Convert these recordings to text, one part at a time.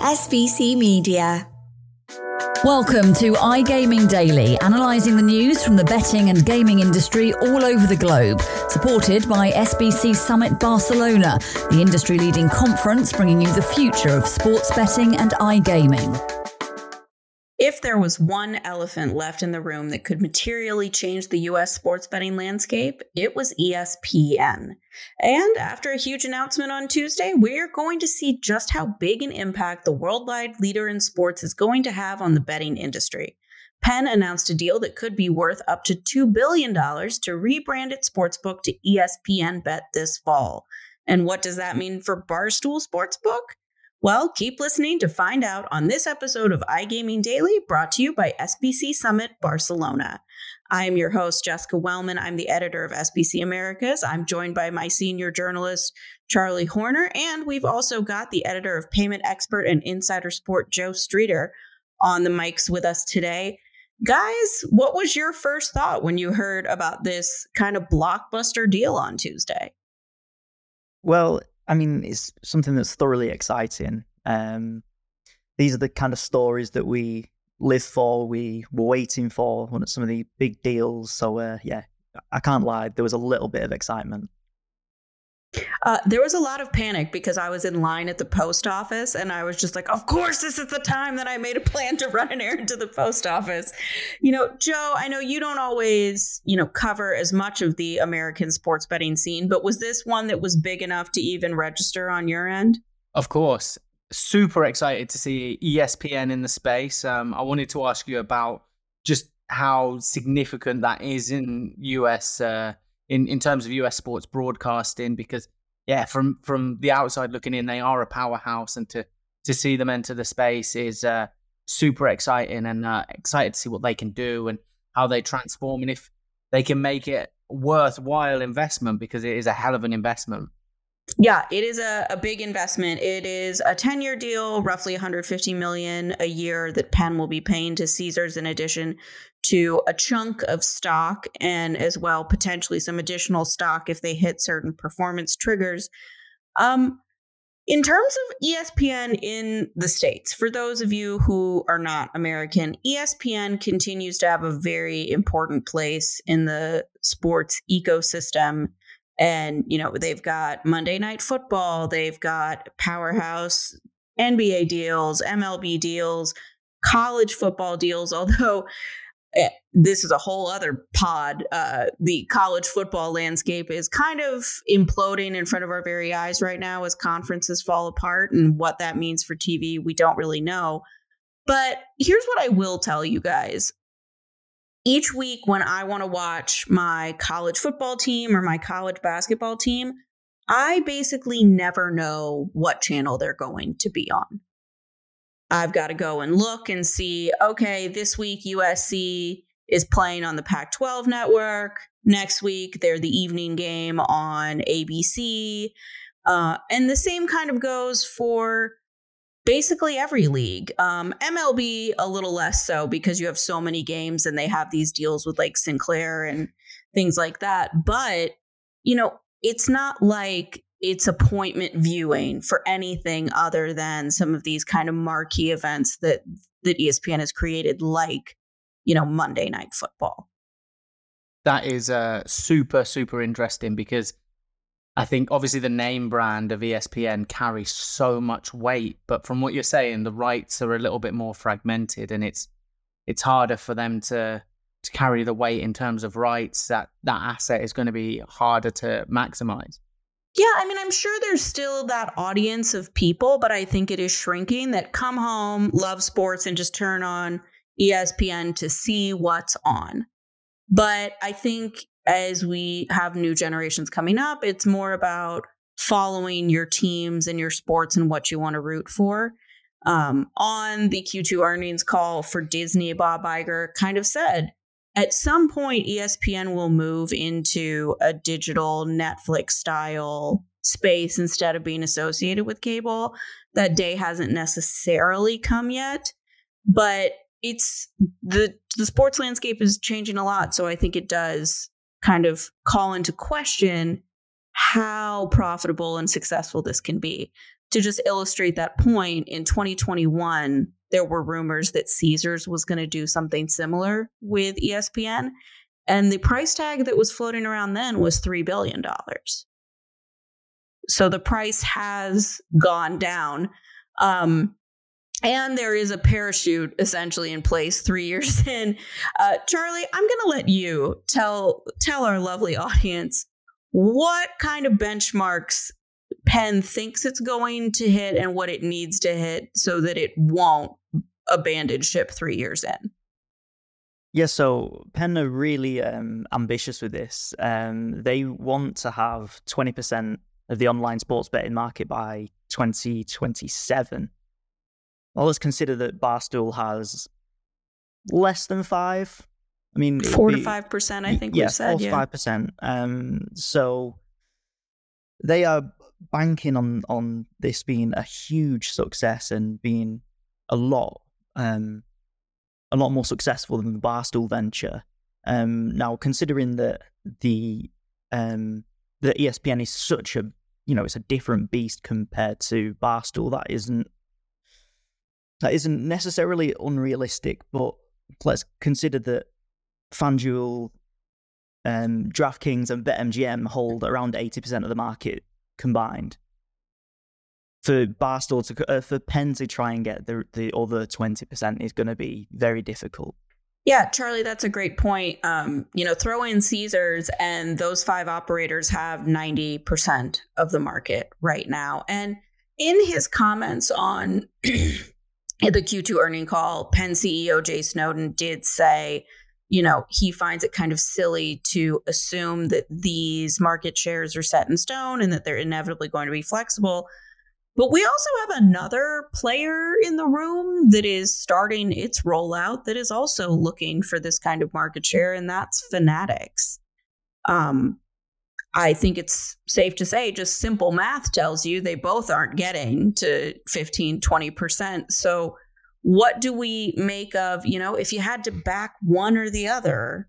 SBC Media. Welcome to iGaming Daily, analysing the news from the betting and gaming industry all over the globe. Supported by SBC Summit Barcelona, the industry-leading conference bringing you the future of sports betting and iGaming. If there was one elephant left in the room that could materially change the U.S. sports betting landscape, it was ESPN. And after a huge announcement on Tuesday, we're going to see just how big an impact the worldwide leader in sports is going to have on the betting industry. Penn announced a deal that could be worth up to $2 billion to rebrand its sportsbook to ESPN Bet this fall. And what does that mean for Barstool Sportsbook? Well, keep listening to find out on this episode of iGaming Daily, brought to you by SBC Summit Barcelona. I am your host, Jessica Welman. I'm the editor of SBC Americas. I'm joined by my senior journalist, Charlie Horner, and we've also got the editor of Payment Expert and Insider Sport, Joe Streeter, on the mics with us today. Guys, what was your first thought when you heard about this kind of blockbuster deal on Tuesday? Well, I mean, it's something that's thoroughly exciting. These are the kind of stories that we live for, we were waiting for, one of some of the big deals. So, yeah, I can't lie. There was a little bit of excitement. There was a lot of panic because I was in line at the post office and I was just like, of course, this is the time that I made a plan to run an errand to the post office. You know, Joe, I know you don't always, cover as much of the American sports betting scene, but was this one that was big enough to even register on your end? Of course. Super excited to see ESPN in the space. I wanted to ask you about just how significant that is in US in terms of US sports broadcasting, because from the outside looking in, they are a powerhouse, and to see them enter the space is super exciting, and excited to see what they can do and how they transform, and if they can make it worthwhile investment, because it is a hell of an investment. Yeah, it is a big investment. It is a 10-year deal, roughly $150 million a year that Penn will be paying to Caesars, in addition to a chunk of stock and as well potentially some additional stock if they hit certain performance triggers. In terms of ESPN in the States, for those of you who are not American, ESPN continues to have a very important place in the sports ecosystem. And, they've got Monday Night Football, they've got powerhouse NBA deals, MLB deals, college football deals, although this is a whole other pod. The college football landscape is kind of imploding in front of our very eyes right now as conferences fall apart, and what that means for TV, we don't really know. But here's what I will tell you guys. Each week when I want to watch my college football team or my college basketball team, I basically never know what channel they're going to be on. I've got to go and look and see, okay, this week USC is playing on the Pac-12 network. Next week, they're the evening game on ABC. And the same kind of goes for basically every league. MLB a little less so, because you have so many games and they have these deals with like Sinclair and things like that. But, it's not like it's appointment viewing for anything other than some of these kind of marquee events that ESPN has created, like, Monday Night Football. That is super, super interesting, because I think obviously the name brand of ESPN carries so much weight, but from what you're saying, the rights are a little bit more fragmented, and it's harder for them to carry the weight in terms of rights. That asset is going to be harder to maximize. Yeah, I mean, I'm sure there's still that audience of people, but I think it is shrinking, that come home, love sports, and just turn on ESPN to see what's on. But I think as we have new generations coming up, it's more about following your teams and your sports and what you want to root for. On the Q2 earnings call for Disney, Bob Iger kind of said, at some point, ESPN will move into a digital Netflix style space instead of being associated with cable. That day hasn't necessarily come yet, but it's the sports landscape is changing a lot. So I think it does kind of call into question how profitable and successful this can be. to just illustrate that point, in 2021, there were rumors that Caesars was going to do something similar with ESPN. And the price tag that was floating around then was $3 billion. So the price has gone down. And there is a parachute essentially in place 3 years in. Charlie, I'm going to let you tell our lovely audience what kind of benchmarks Penn thinks it's going to hit and what it needs to hit so that it won't abandon ship 3 years in. Yeah, so Penn are really ambitious with this. They want to have 20% of the online sports betting market by 2027. Well, let's consider that Barstool has less than 5. I mean, 4 to 5%, I think we said. 4 to 5%. So they are banking on this being a huge success and being a lot more successful than the Barstool venture. Now, considering that the ESPN is such a, it's a different beast compared to Barstool, that isn't necessarily unrealistic, but let's consider that FanDuel, DraftKings, and BetMGM hold around 80% of the market combined. For Barstool for Penn to try and get the other 20% is going to be very difficult. Yeah, Charlie, that's a great point. Throw in Caesars, and those 5 operators have 90% of the market right now. And in his comments on the Q2 earning call, Penn CEO Jay Snowden did say, he finds it kind of silly to assume that these market shares are set in stone and that they're inevitably going to be flexible. But we also have another player in the room that is starting its rollout that is also looking for this kind of market share, and that's Fanatics. I think it's safe to say just simple math tells you they both aren't getting to 15, 20%. So what do we make of, if you had to back one or the other,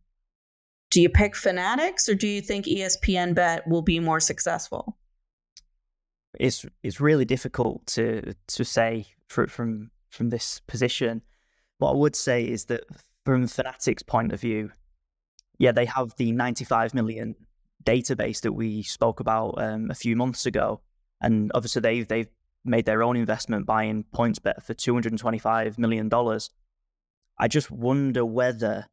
do you pick Fanatics or do you think ESPN Bet will be more successful? It's really difficult to say from this position. What I would say is that from Fanatics' point of view, yeah, they have the 95 million database that we spoke about a few months ago, and obviously they've made their own investment buying PointsBet for $225 million. I just wonder whether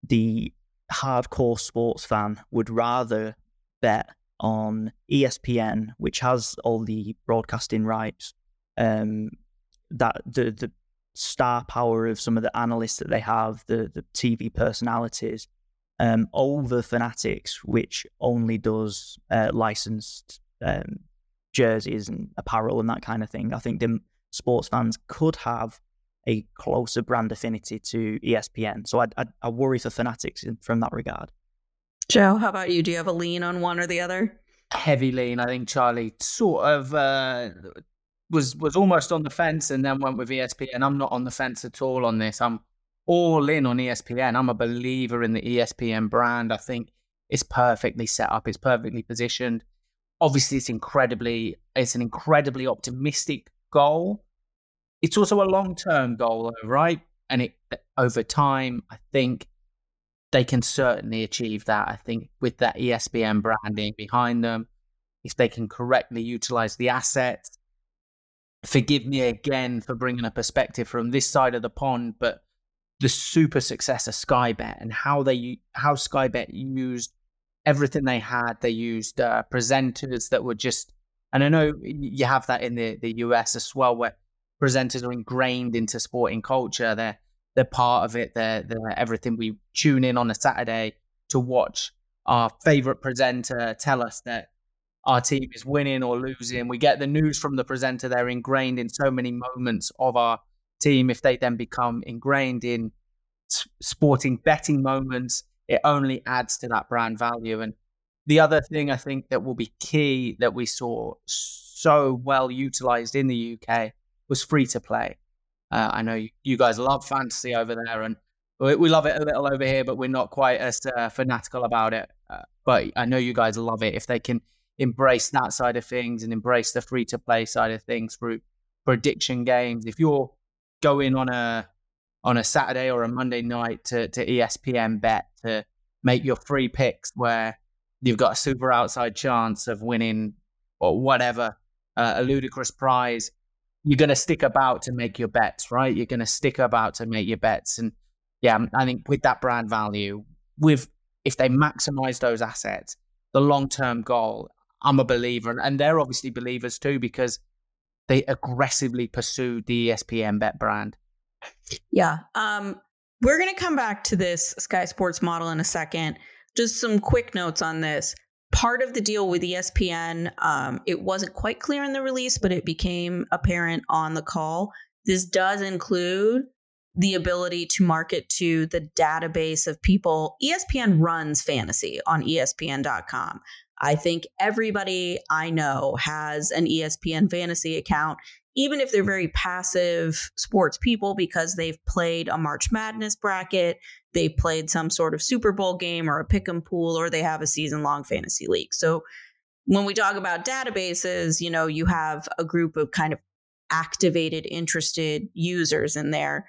the hardcore sports fan would rather bet on ESPN, which has all the broadcasting rights, that the star power of some of the analysts that they have, the TV personalities, over Fanatics, which only does licensed jerseys and apparel and that kind of thing. I think the sports fans could have a closer brand affinity to ESPN. So I worry for Fanatics from that regard. Joe, how about you? Do you have a lean on one or the other? Heavy lean. I think Charlie sort of was almost on the fence and then went with ESPN. I'm not on the fence at all on this. I'm all in on ESPN. I'm a believer in the ESPN brand. I think it's perfectly set up. It's perfectly positioned. Obviously, it's an incredibly optimistic goal. It's also a long-term goal, right? And over time, I think they can certainly achieve that. I think with that ESPN branding behind them, if they can correctly utilize the assets. Forgive me again for bringing a perspective from this side of the pond, but the super success of Sky Bet and how Sky Bet used everything they had. They used presenters that were just, and I know you have that in the US as well, where presenters are ingrained into sporting culture. They're part of it. They're everything. We tune in on a Saturday to watch our favorite presenter tell us that our team is winning or losing. We get the news from the presenter. They're ingrained in so many moments of our team. If they then become ingrained in sporting betting moments, it only adds to that brand value. And the other thing I think that will be key that we saw so well utilized in the UK was free to play. I know you guys love fantasy over there, and we love it a little over here, but we're not quite as fanatical about it. But I know you guys love it. If they can embrace that side of things and embrace the free-to-play side of things for prediction games. If you're going on a Saturday or a Monday night to ESPN Bet to make your free picks where you've got a super outside chance of winning or whatever, a ludicrous prize, you're going to stick about to make your bets, right? You're going to stick about to make your bets. And yeah, I think with that brand value, if they maximize those assets, the long-term goal, I'm a believer. And they're obviously believers too, because they aggressively pursued the ESPN Bet brand. Yeah. We're going to come back to this Sky Sports model in a second. Just some quick notes on this. Part of the deal with ESPN, it wasn't quite clear in the release, but it became apparent on the call. This does include the ability to market to the database of people. ESPN runs fantasy on ESPN.com. I think everybody I know has an ESPN fantasy account, even if they're very passive sports people, because they've played a March Madness bracket, they played some sort of Super Bowl game or a pick'em pool, or they have a season-long fantasy league. So when we talk about databases, you have a group of kind of activated, interested users in there.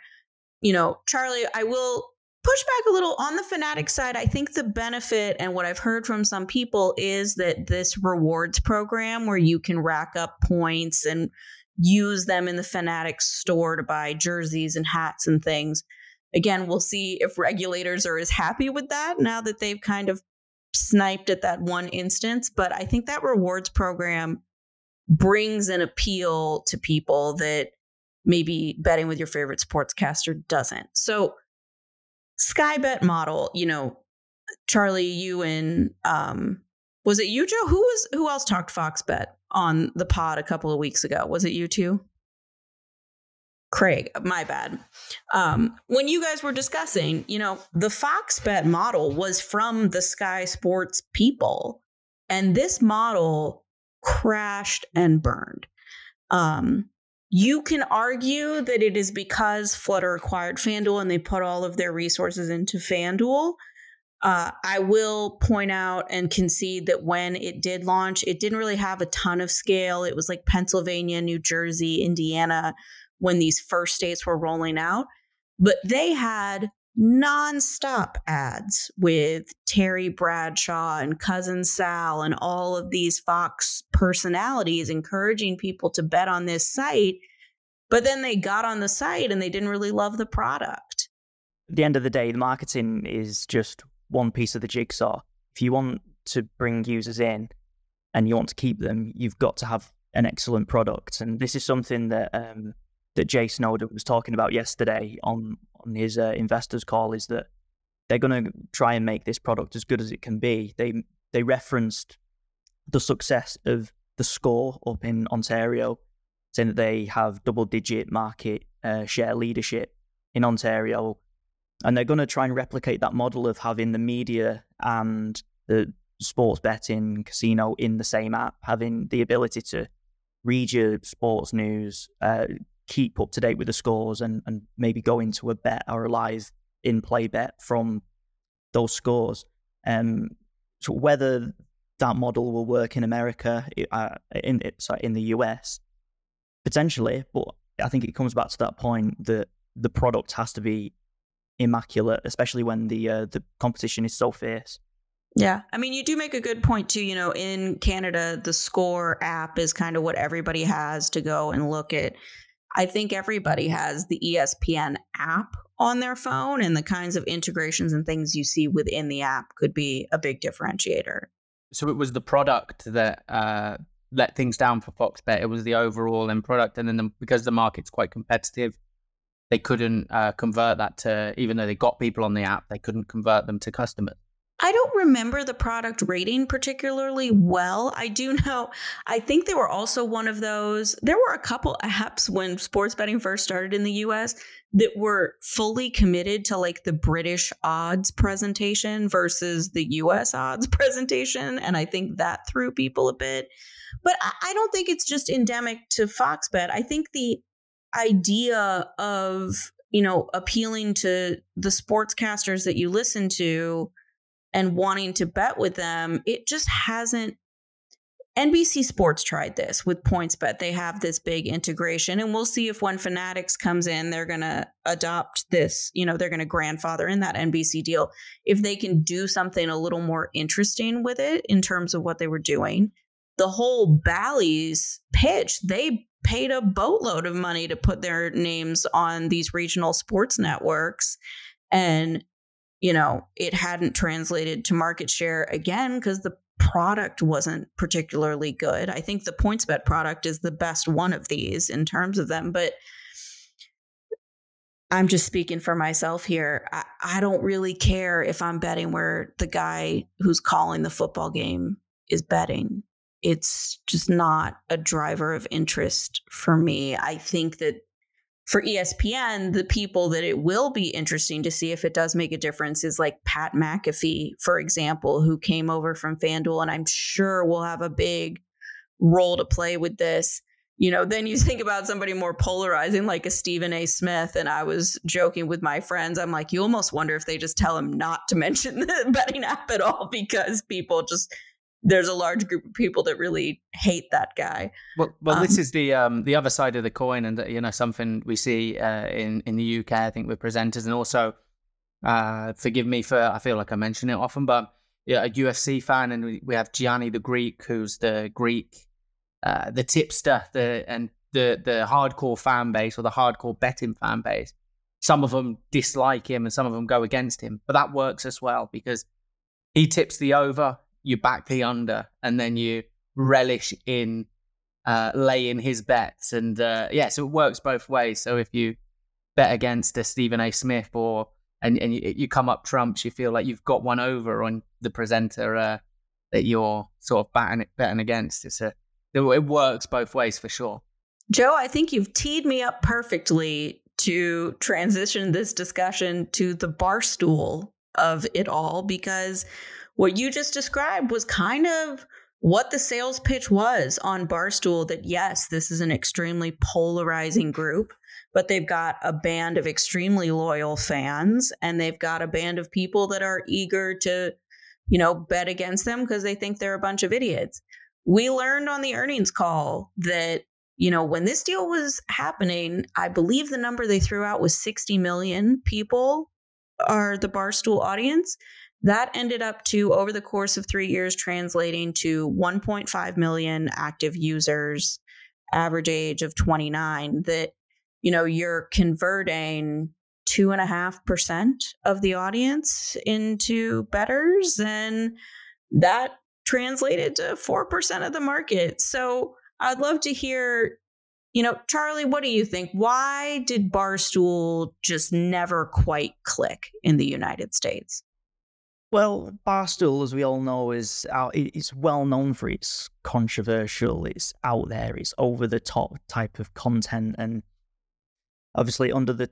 Charlie, I will push back a little on the Fanatic side. I think the benefit, and what I've heard from some people, is that this rewards program where you can rack up points and use them in the Fanatic store to buy jerseys and hats and things. Again, we'll see if regulators are as happy with that now that they've kind of sniped at that one instance. But I think that rewards program brings an appeal to people that maybe betting with your favorite sportscaster doesn't. So Sky Bet model, Charlie, you and was it you, Joe? Who else talked Fox Bet on the pod a couple of weeks ago? Was it you two? Craig, my bad. When you guys were discussing, the Fox Bet model was from the Sky Sports people, and this model crashed and burned. You can argue that it is because Flutter acquired FanDuel and they put all of their resources into FanDuel. I will point out and concede that when it did launch, it didn't really have a ton of scale. It was like Pennsylvania, New Jersey, Indiana, when these first states were rolling out. But they had nonstop ads with Terry Bradshaw and Cousin Sal and all of these Fox personalities encouraging people to bet on this site. But then they got on the site and they didn't really love the product. At the end of the day, the marketing is just one piece of the jigsaw. If you want to bring users in and you want to keep them, you've got to have an excellent product. And this is something that that Jay Snowden was talking about yesterday on his investors call, is that they're going to try and make this product as good as it can be. They referenced the success of the Score up in Ontario, saying that they have double-digit market share leadership in Ontario. And they're going to try and replicate that model of having the media and the sports betting casino in the same app, having the ability to read your sports news, keep up to date with the scores, and maybe go into a bet or a live in-play bet from those scores. So whether that model will work in America, in the US, potentially, but I think it comes back to that point that the product has to be immaculate, especially when the competition is so fierce. Yeah. I mean, you do make a good point too. In Canada, the Score app is kind of what everybody has to go and look at. I think everybody has the ESPN app on their phone, and the kinds of integrations and things you see within the app could be a big differentiator. So it was the product that let things down for Fox Bet. It was the overall end product. And then because the market's quite competitive, they couldn't convert that to, even though they got people on the app, they couldn't convert them to customers. I don't remember the product rating particularly well. I do know, I think they were also one of those, there were a couple apps when sports betting first started in the US that were fully committed to like the British odds presentation versus the US odds presentation. And I think that threw people a bit. But I don't think it's just endemic to Fox Bet. I think the idea of, appealing to the sportscasters that you listen to and wanting to bet with them, it just hasn't, NBC Sports tried this with PointsBet. They have this big integration, and we'll see if when Fanatics comes in, they're going to adopt this, they're going to grandfather in that NBC deal. If they can do something a little more interesting with it in terms of what they were doing. The whole Bally's pitch, they paid a boatload of money to put their names on these regional sports networks. And, it hadn't translated to market share again because the product wasn't particularly good. I think the PointsBet product is the best one of these in terms of them, but I'm just speaking for myself here. I don't really care if I'm betting where the guy who's calling the football game is betting. It's just not a driver of interest for me. I think that for ESPN, the people that it will be interesting to see if it does make a difference is like Pat McAfee, for example, who came over from FanDuel, and I'm sure will have a big role to play with this. Then you think about somebody more polarizing like a Stephen A. Smith, and I was joking with my friends. I'm like, you almost wonder if they just tell him not to mention the betting app at all because people there's a large group of people that really hate that guy. Well, this is the other side of the coin, and something we see in the UK, I think, with presenters, and also forgive me for I feel like I mention it often, but a UFC fan, and we have Gianni the Greek, who's the Greek, the tipster, the hardcore fan base or the hardcore betting fan base. Some of them dislike him, and some of them go against him, but that works as well because he tips the over. You back the under, and then you relish in laying his bets. And so it works both ways. So if you bet against a Stephen A. Smith and you come up trumps, you feel like you've got one over on the presenter that you're sort of betting against. It works both ways for sure. Joe, I think you've teed me up perfectly to transition this discussion to the Barstool of it all, because what you just described was kind of what the sales pitch was on Barstool, that yes, this is an extremely polarizing group, but they've got a band of extremely loyal fans, and they've got a band of people that are eager to, bet against them because they think they're a bunch of idiots. We learned on the earnings call that, when this deal was happening, I believe the number they threw out was 60 million people are the Barstool audience. That ended up to, over the course of 3 years, translating to 1.5 million active users, average age of 29, that, you're converting 2.5% of the audience into bettors, and that translated to 4% of the market. So I'd love to hear, Charlie, what do you think? Why did Barstool just never quite click in the United States? Well, Barstool, as we all know, it's well known for its controversial, it's out there, it's over the top type of content, and obviously under the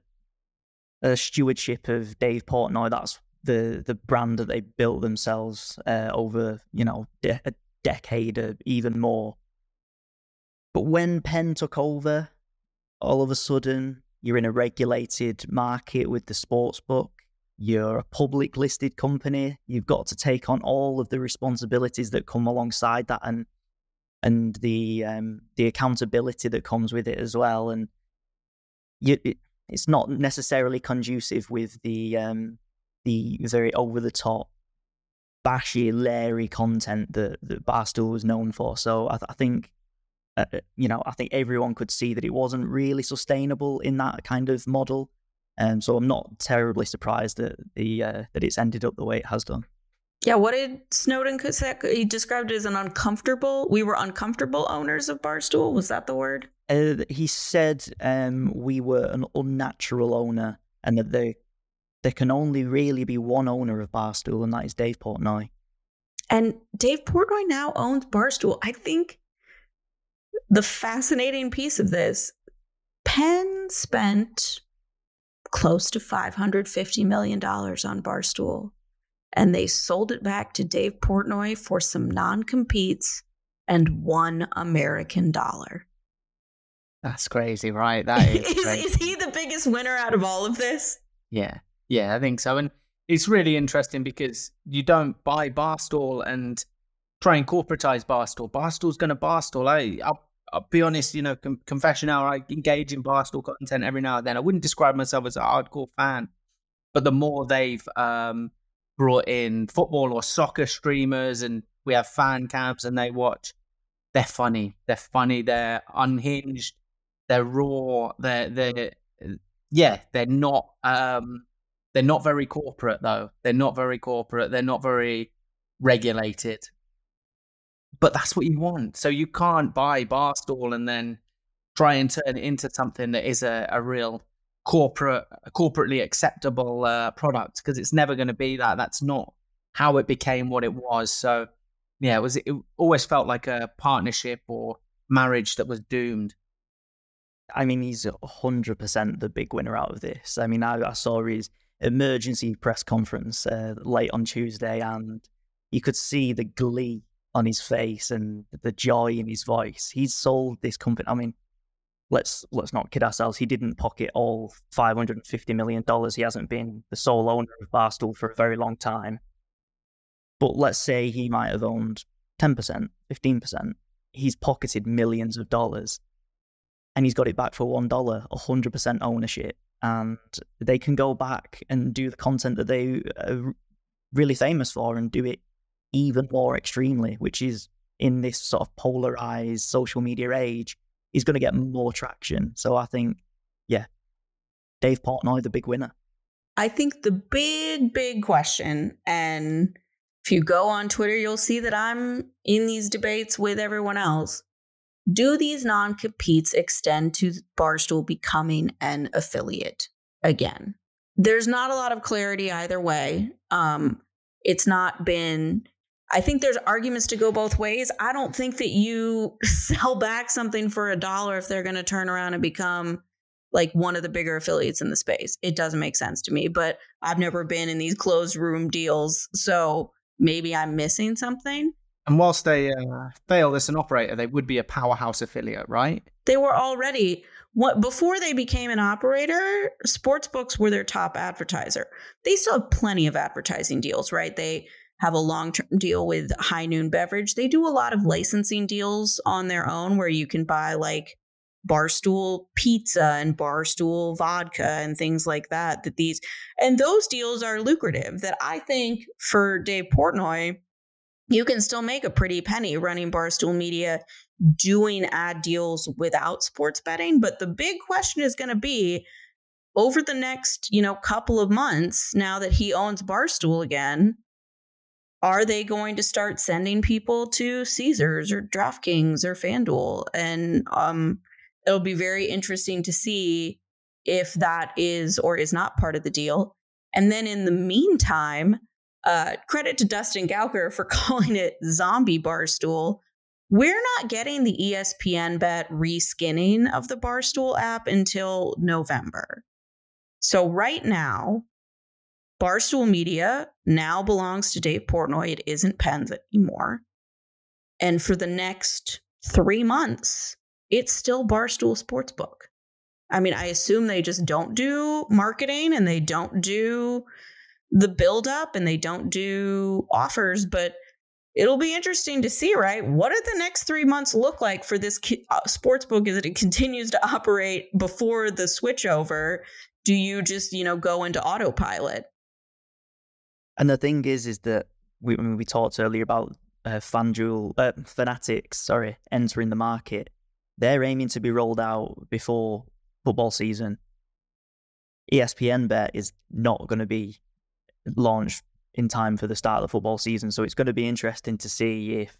stewardship of Dave Portnoy, that's the brand that they built themselves over a decade or even more. But when Penn took over, all of a sudden you're in a regulated market with the sportsbook. You're a public listed company. You've got to take on all of the responsibilities that come alongside that, and the accountability that comes with it as well. And it's not necessarily conducive with the very over the top, bashy, leery content that Barstool was known for. So I think I think everyone could see that it wasn't really sustainable in that kind of model. So I'm not terribly surprised that that it's ended up the way it has done. Yeah, what did Snowden say? He described it as we were uncomfortable owners of Barstool. Was that the word? He said we were an unnatural owner, and that there can only really be one owner of Barstool, and that is Dave Portnoy. And Dave Portnoy now owns Barstool. I think the fascinating piece of this, Penn spent close to $550 million on Barstool, and they sold it back to Dave Portnoy for some non-competes and $1 American dollar. That's crazy, right? That is he the biggest winner out of all of this? Yeah, I think so. And it's really interesting because you don't buy Barstool and try and corporatize Barstool. Barstool's going to Barstool. I'll be honest, confession hour, I engage in Barstool content every now and then. I wouldn't describe myself as a hardcore fan, but the more they've brought in football or soccer streamers, and we have fan cams and they watch, they're funny. They're unhinged. They're raw. They're not very corporate though. They're not very corporate. They're not very regulated. But that's what you want. So you can't buy Barstool and then try and turn it into something that is a real corporately acceptable product, because it's never going to be that. That's not how it became what it was. So yeah, it always felt like a partnership or marriage that was doomed. I mean, he's 100% the big winner out of this. I mean, I saw his emergency press conference late on Tuesday, and you could see the glee on his face and the joy in his voice. He's sold this company. I mean, let's not kid ourselves. He didn't pocket all $550 million. He hasn't been the sole owner of Barstool for a very long time. But let's say he might have owned 10%, 15%. He's pocketed millions of dollars, and he's got it back for $1, 100% ownership. And they can go back and do the content that they are really famous for and do it even more extremely, which is, in this sort of polarized social media age, is going to get more traction. So I think, yeah, Dave Portnoy, the big winner. I think the big question, and if you go on Twitter, you'll see that I'm in these debates with everyone else. Do these non-competes extend to Barstool becoming an affiliate again? There's not a lot of clarity either way. It's not been... I think there's arguments to go both ways. I don't think that you sell back something for $1 if they're going to turn around and become like one of the bigger affiliates in the space. It doesn't make sense to me, but I've never been in these closed room deals, so maybe I'm missing something. And whilst they fail as an operator, they would be a powerhouse affiliate, right? They were already... Before they became an operator, sportsbooks were their top advertiser. They still have plenty of advertising deals, right? They have a long-term deal with High Noon Beverage. They do a lot of licensing deals on their own where you can buy like Barstool pizza and Barstool vodka and things like that. And those deals are lucrative, that I think for Dave Portnoy, you can still make a pretty penny running Barstool Media, doing ad deals without sports betting. But the big question is going to be, over the next, couple of months, now that he owns Barstool again, are they going to start sending people to Caesars or DraftKings or FanDuel? And it'll be very interesting to see if that is or is not part of the deal. And then in the meantime, credit to Dustin Gauker for calling it Zombie Barstool. We're not getting the ESPN Bet reskinning of the Barstool app until November. So right now, Barstool Media now belongs to Dave Portnoy. It isn't Penn's anymore. And for the next 3 months, it's still Barstool Sportsbook. I mean, I assume they just don't do marketing and they don't do the build-up and they don't do offers, but it'll be interesting to see, right? What do the next 3 months look like for this sportsbook as it continues to operate before the switchover? Do you just, go into autopilot? And the thing is that we talked earlier about Fanatics, entering the market. They're aiming to be rolled out before football season. ESPN Bet is not going to be launched in time for the start of the football season, so it's going to be interesting to see if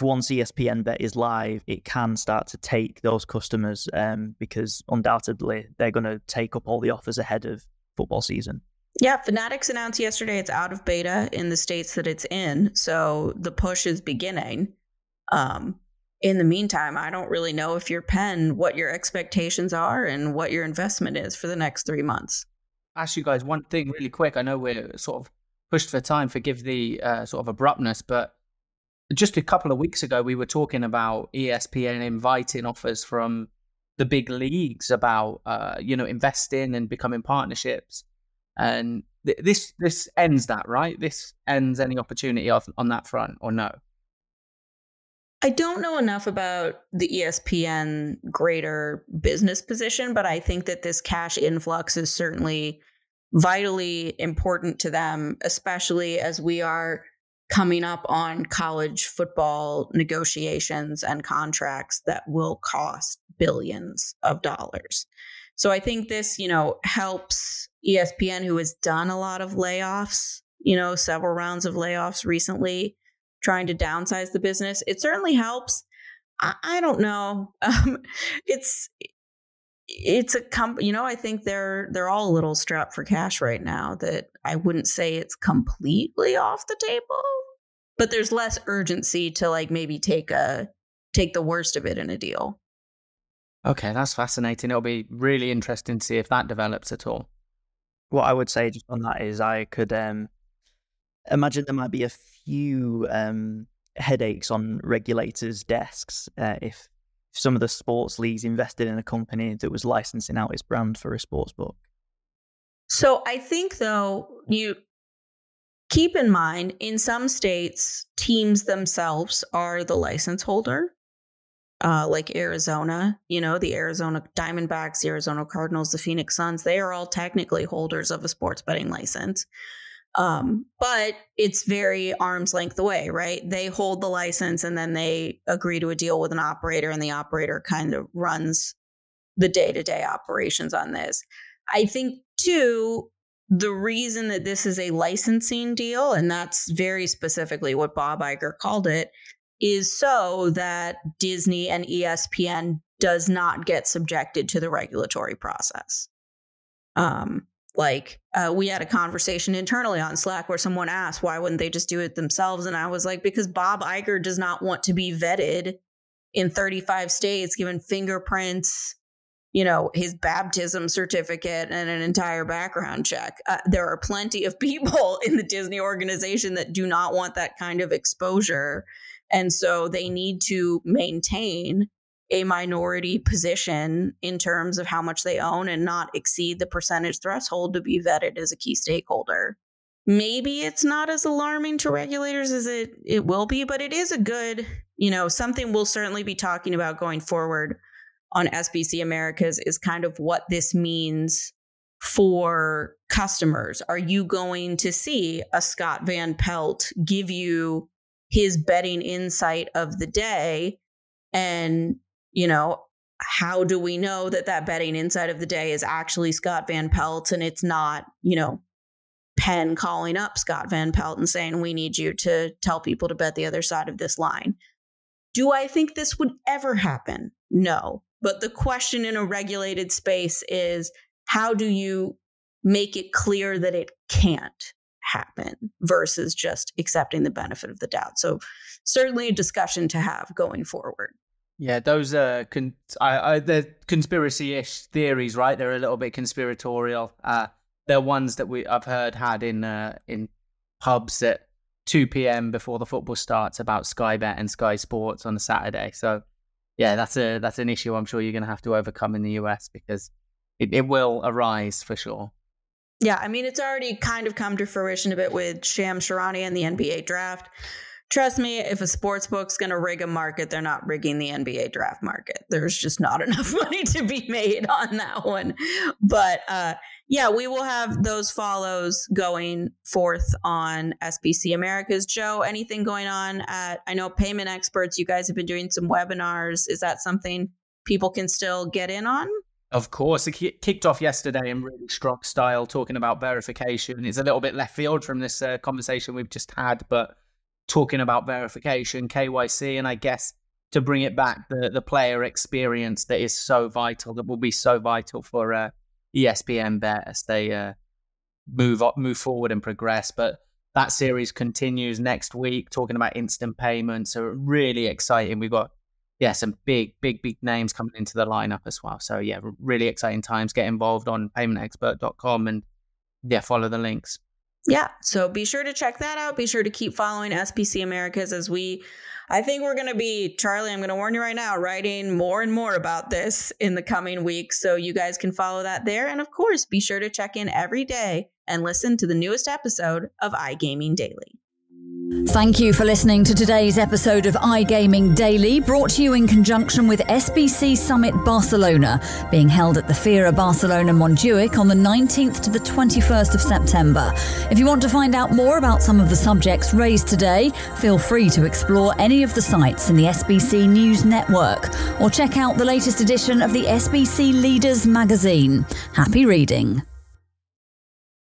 once ESPN Bet is live, it can start to take those customers, because undoubtedly they're going to take up all the offers ahead of football season. Yeah, Fanatics announced yesterday it's out of beta in the states that it's in, so the push is beginning. In the meantime, I don't really know if you're Penn, what your expectations are and what your investment is for the next 3 months. Ask you guys one thing really quick. I know we're sort of pushed for time, forgive the sort of abruptness, but just a couple of weeks ago, we were talking about ESPN inviting offers from the big leagues about, investing and becoming partnerships. And this ends that, right? This ends any opportunity on that front, or no? I don't know enough about the ESPN greater business position, but I think that this cash influx is certainly vitally important to them, especially as we are coming up on college football negotiations and contracts that will cost billions of dollars. So I think this, helps ESPN, who has done a lot of layoffs, several rounds of layoffs recently, trying to downsize the business. It certainly helps. I don't know. It's a I think they're all a little strapped for cash right now. That I wouldn't say it's completely off the table, but there's less urgency to like maybe take the worst of it in a deal. Okay, that's fascinating. It'll be really interesting to see if that develops at all. What I would say just on that is I could imagine there might be a few headaches on regulators' desks if some of the sports leagues invested in a company that was licensing out its brand for a sports book. So I think, though, you keep in mind, in some states, teams themselves are the license holder, like Arizona, the Arizona Diamondbacks, the Arizona Cardinals, the Phoenix Suns, they are all technically holders of a sports betting license. But it's very arm's length away, right? They hold the license and then they agree to a deal with an operator, and the operator kind of runs the day-to-day operations on this. I think, too, the reason that this is a licensing deal, and that's very specifically what Bob Iger called it, is so that Disney and ESPN does not get subjected to the regulatory process. We had a conversation internally on Slack where someone asked, why wouldn't they just do it themselves? And I was like, because Bob Iger does not want to be vetted in 35 states, given fingerprints, his baptism certificate and an entire background check. There are plenty of people in the Disney organization that do not want that kind of exposure. And so they need to maintain a minority position in terms of how much they own and not exceed the percentage threshold to be vetted as a key stakeholder. Maybe it's not as alarming to regulators as it will be, but it is a good, something we'll certainly be talking about going forward on SBC Americas is kind of what this means for customers. Are you going to see a Scott Van Pelt give you his betting insight of the day? And how do we know that betting insight of the day is actually Scott Van Pelt and it's not, Penn calling up Scott Van Pelt and saying, we need you to tell people to bet the other side of this line? Do I think this would ever happen? No. But the question in a regulated space is, how do you make it clear that it can't happen versus just accepting the benefit of the doubt? So certainly a discussion to have going forward. Yeah, those are they're conspiracy-ish theories, right? They're a little bit conspiratorial. They're ones that I've heard had in pubs at 2 p.m. before the football starts about Sky Bet and Sky Sports on a Saturday. So yeah, that's an issue I'm sure you're going to have to overcome in the US because it will arise for sure. Yeah, I mean, it's already kind of come to fruition a bit with Sham Sharani and the NBA draft. Trust me, if a sportsbook's going to rig a market, they're not rigging the NBA draft market. There's just not enough money to be made on that one. But yeah, we will have those follows going forth on SBC Americas. Joe, anything going on I know Payment Experts, you guys have been doing some webinars. Is that something people can still get in on? Of course. It kicked off yesterday in really strong style, talking about verification. It's a little bit left field from this conversation we've just had, but talking about verification, KYC, and I guess to bring it back, the player experience that is so vital, that will be so vital for ESPN Bet as they move forward and progress. But that series continues next week, talking about instant payments. So really exciting. We've got some big names coming into the lineup as well. So yeah, really exciting times. Get involved on paymentexpert.com and follow the links. Yeah, so be sure to check that out. Be sure to keep following SBC Americas as I think we're going to be, Charlie, I'm going to warn you right now, writing more and more about this in the coming weeks. So you guys can follow that there. And of course, be sure to check in every day and listen to the newest episode of iGaming Daily. Thank you for listening to today's episode of iGaming Daily, brought to you in conjunction with SBC Summit Barcelona, being held at the Fira Barcelona Montjuic on the 19th to the 21st of September. If you want to find out more about some of the subjects raised today, feel free to explore any of the sites in the SBC News Network or check out the latest edition of the SBC Leaders magazine. Happy reading.